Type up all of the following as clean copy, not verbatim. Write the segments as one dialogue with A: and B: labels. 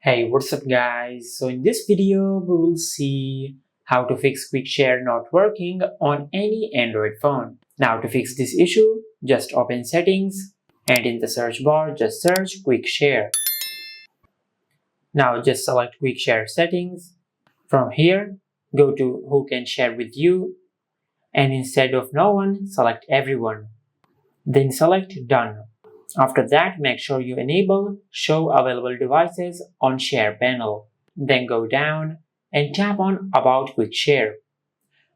A: Hey, what's up guys? So in this video, we will see how to fix quick share not working on any Android phone. Now to fix this issue, just open settings and in the search bar, just search quick share. Now just select quick share settings. From here, go to who can share with you and instead of no one, select everyone. Then select done. After that, make sure you enable Show Available Devices on Share panel. Then go down and tap on About Quick Share.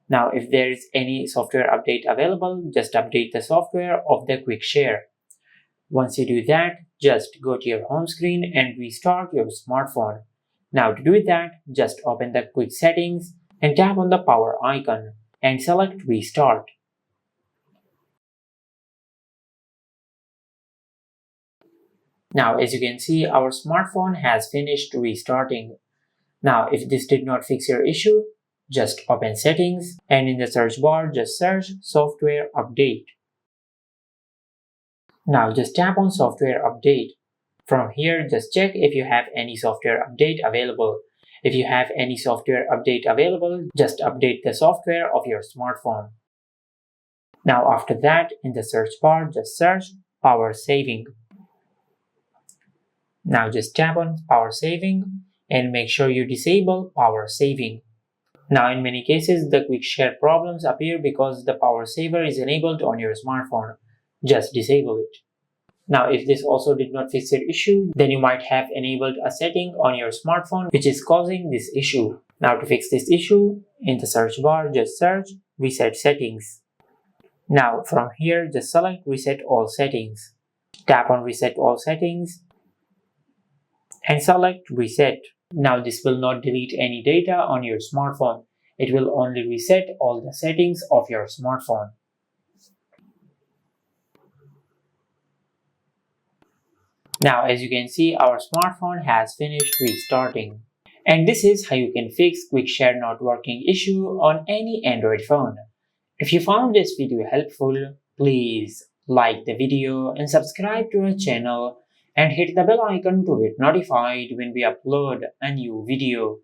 A: Now, if there is any software update available, just update the software of the Quick Share. Once you do that, just go to your home screen and restart your smartphone. Now, to do that, just open the Quick Settings and tap on the power icon and select Restart. Now, as you can see, our smartphone has finished restarting. Now, if this did not fix your issue, just open settings and in the search bar, just search software update. Now, just tap on software update. From here, just check if you have any software update available. If you have any software update available, just update the software of your smartphone. Now, after that, in the search bar, just search power saving. Now just tap on power saving and make sure you disable power saving. Now in many cases the quick share problems appear because the power saver is enabled on your smartphone. Just disable it. Now if this also did not fix your issue, then you might have enabled a setting on your smartphone which is causing this issue. Now to fix this issue, in the search bar just search reset settings. Now from here just select reset all settings. Tap on reset all settings and select reset. Now this will not delete any data on your smartphone. It will only reset all the settings of your smartphone. Now as you can see, our smartphone has finished restarting. And this is how you can fix quick share not working issue on any Android phone. If you found this video helpful, please like the video and subscribe to our channel and hit the bell icon to get notified when we upload a new video.